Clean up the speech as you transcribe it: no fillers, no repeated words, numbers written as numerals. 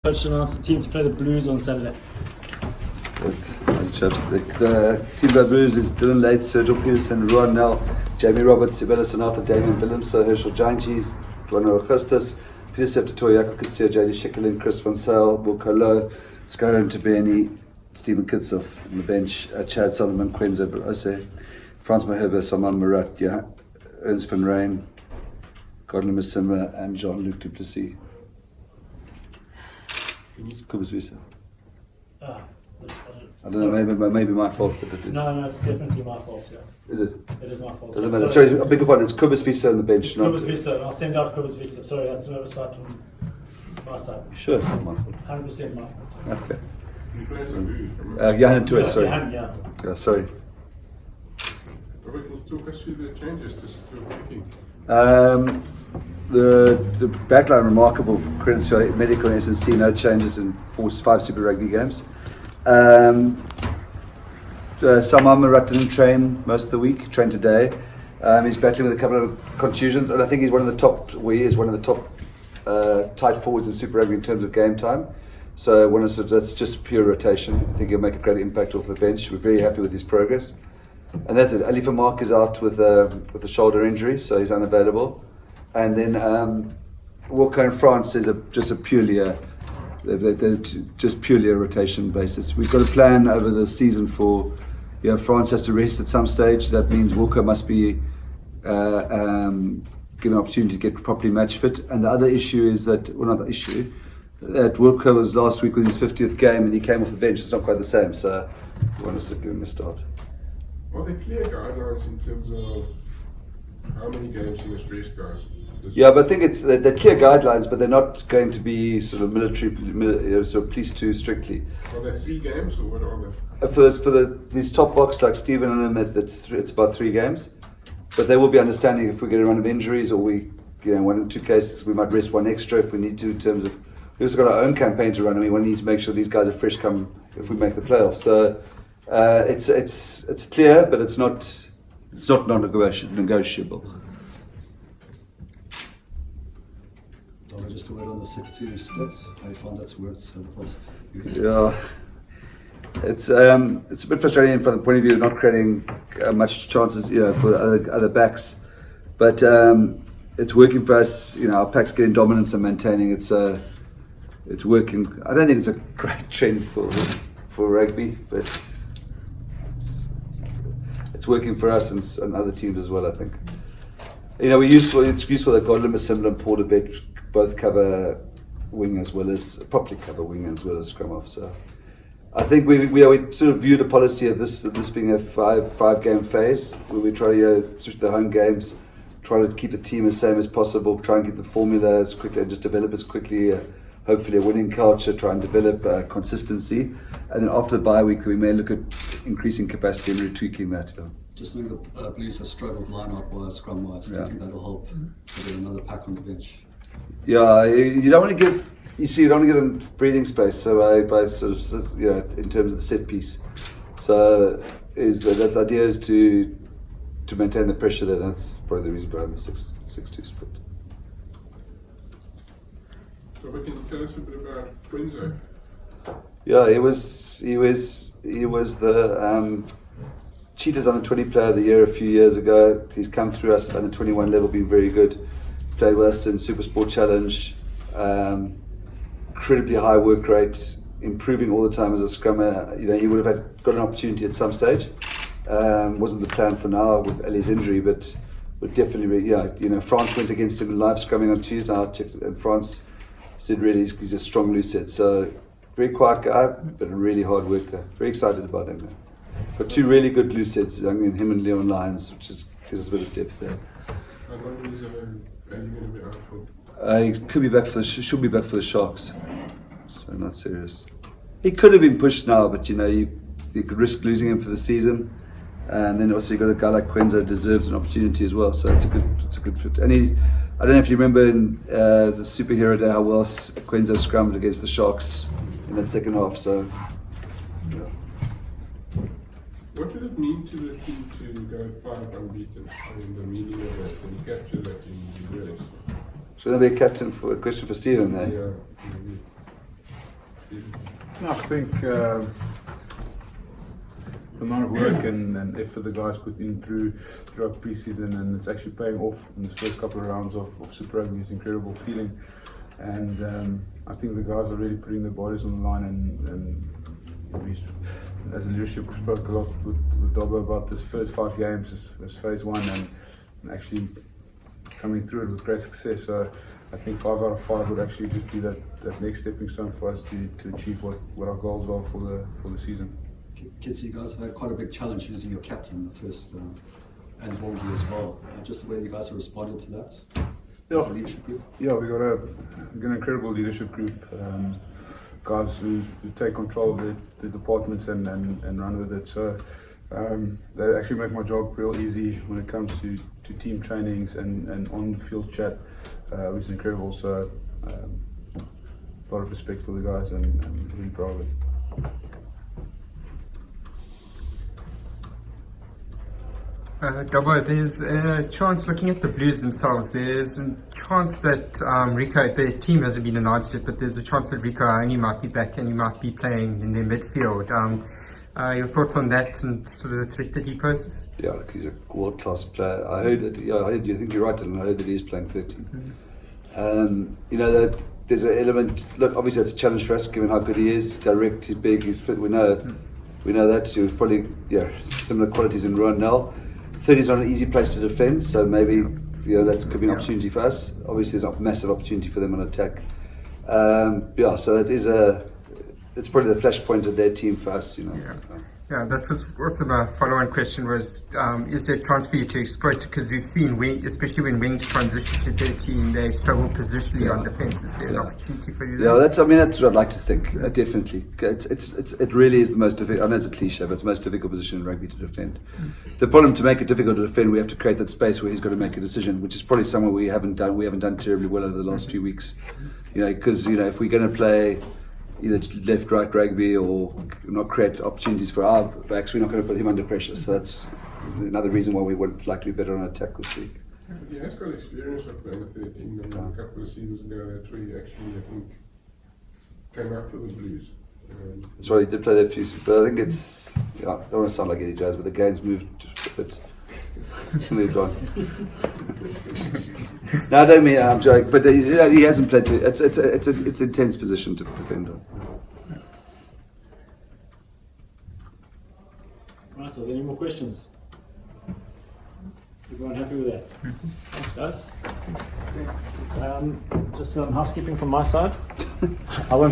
Coach announced the team to play the Blues on Saturday. As chaps, the team by Blues is Dylan Late, Sergio Peterson, Ron Nell, Jamie Roberts, Sibella Sonata, Damien Willems, Herschel Gianchis, Duano Augustus, Peter Septatoy, Jakob Kitsia, JD Schickelin, Chris Van Sale, Will Colo, Skyron Tabeni, Steven Kitshoff on the bench, Chad Solomon, Quenza Brose, Franz Maherbe, Saman Murat, Ernst van Rijn, Godlin Masimra, and Jean-Luc Duplessis. Cobus Visa. I I don't know, maybe my fault, but it is. No, it's definitely my fault, yeah. Is it? It is my fault. Doesn't matter. Sorry, I beg your pardon, it's Cobus Visa on the bench. Cobus Visa, I'll send out Cobus Visa. Sorry, that's an oversight on my side. Sure, not my fault. 100% my fault. Okay. You play some view from Johan Tour, sorry. Yeah. Yeah, sorry. Robert, can you talk us through the changes to picking? The backline remarkable for credit to Medical and SNC, no changes in 5 Super Rugby games. Saman Murat didn't train most of the week, trained today. He's battling with a couple of contusions, and I think he's one of the top tight forwards in Super Rugby in terms of game time. So that's just pure rotation. I think he'll make a great impact off the bench. We're very happy with his progress. And that's it. Ali Vermaak is out with a shoulder injury, so he's unavailable. And then Walker and France is just purely a rotation basis. We've got a plan over the season for, France has to rest at some stage. That means Walker must be given an opportunity to get properly match fit. And the other issue is that, that Walker was last week was his 50th game and he came off the bench. It's not quite the same, so we want to give him a start. Are there clear guidelines in terms of how many games you must rest guys? Yeah, but I think they're clear guidelines, but they're not going to be sort of military, sort of police too strictly. Are there 3 games or what are they? For these top box like Steven and them, it's about 3 games, but they will be understanding if we get a run of injuries or we, one or 2 cases, we might rest one extra if we need to. In terms of we've also got our own campaign to run, and we need to make sure these guys are fresh come if we make the playoffs. So it's clear, but it's not non-negotiable. Just to wait on the 6-2 splits. I found that's weird so post. Yeah, it's a bit frustrating from the point of view of not creating much chances, for other backs. But it's working for us. Our pack's getting dominance and maintaining. It's working. I don't think it's a great trend for rugby, but it's working for us and other teams as well. I think. It's useful that Godlin, Masimla, and Paul Debet both cover wing as well as scrum off. So I think we sort of view the policy of this being a five game phase where we try to switch the home games, try to keep the team as same as possible, try and keep the formula as quickly and just develop as quickly. Hopefully a winning culture, try and develop consistency, and then after the bye week we may look at increasing capacity and retweaking that. Just think the police have struggled line-up wise, scrum wise. I think that'll help to get another pack on the bench. Yeah, you don't want to give them breathing space. So by sort of in terms of the set piece, so the idea is to maintain the pressure there. That's probably the reason behind the 6-2 split. So can you tell us a bit about Quenzo? Yeah, he was the Cheetahs under 20 player of the year a few years ago. He's come through us at under 21 level, been very good. Played with us in Super Sport Challenge. Incredibly high work rate, improving all the time as a scrummer. He would have got an opportunity at some stage. Wasn't the plan for now with Ali's injury, but would definitely. France went against him in live scrumming on Tuesday. I checked, and France said really he's a strong loose head. So very quiet guy, but a really hard worker. Very excited about him. Got 2 really good loose heads, him and Leon Lyons, which gives us a bit of depth there. How long is Ali going to be out for? He could be back should be back for the Sharks. So not serious. He could have been pushed now, but you could risk losing him for the season. And then also you got a guy like Quenzo who deserves an opportunity as well. So it's a good fit. And I don't know if you remember in the Superhero Day how well Quenzo scrummed against the Sharks in that second half. So. Yeah. What would it mean to the team to go 5 unbeaten? The meaning of that, and you capture that in the race. Should there be a question for Stephen there? Yeah. Steven? I think the amount of work and effort the guys put in throughout pre-season, and it's actually paying off in this first couple of rounds of Super Rugby is incredible feeling. And I think the guys are really putting their bodies on the line, and we, as a leadership, we spoke a lot with Dobbo about this first 5 games as phase 1 and actually coming through it with great success. So I think 5 out of 5 would actually just be that next stepping stone for us to achieve what our goals are for the season. Kids, you guys have had quite a big challenge losing your captain the first and Volgi as well. Just the way you guys have responded to that as a leadership group. Yeah, we got an incredible leadership group. Guys who take control of the departments and run with it. So they actually make my job real easy when it comes to team trainings and on field chat, which is incredible. So a lot of respect for the guys and really proud of it. Dobbo, there's a chance, looking at the Blues themselves, there's a chance that Rico, the team hasn't been announced yet, but there's a chance that Rico only might be back and he might be playing in their midfield. Your thoughts on that and sort of the threat that he poses? Yeah, look, he's a world-class player. I heard that. Yeah, I think you're right, and I heard that he's playing 13. You know that there's an element. Look, obviously it's a challenge for us, given how good he is. Direct, he's big, he's fit. We know that. He was probably similar qualities in Ronell. 30 is not an easy place to defend, so maybe that could be an opportunity for us. Obviously, there's a massive opportunity for them on attack. So it is it's probably the flashpoint of their team for us. Yeah, that was also my follow-on question was, is there a chance for you to exploit it? Because we've seen, especially when wings transition to 13, they struggle positionally on defence. Is there an opportunity for you there? Yeah, that's what I'd like to think, definitely. It really is the most difficult, I know it's a cliche, but it's the most difficult position in rugby to defend. The problem, to make it difficult to defend, we have to create that space where he's got to make a decision, which is probably somewhere we haven't done terribly well over the last few weeks. Because if we're going to play either left, right rugby or not create opportunities for our backs, we're not going to put him under pressure. So that's another reason why we would like to be better on attack this week. He has got experience of playing 13 a couple of seasons ago. That's where he actually, I think, came out for the Blues. That's right, he did play there a few seasons, but I think it's, I don't want to sound like Eddie Jones, but the game's moved a bit. Moved on. No, I don't mean I'm joking, but he hasn't played. It's an intense position to defend on. Right, are there any more questions? Everyone happy with that? Thanks, guys. Just some housekeeping from my side. I won't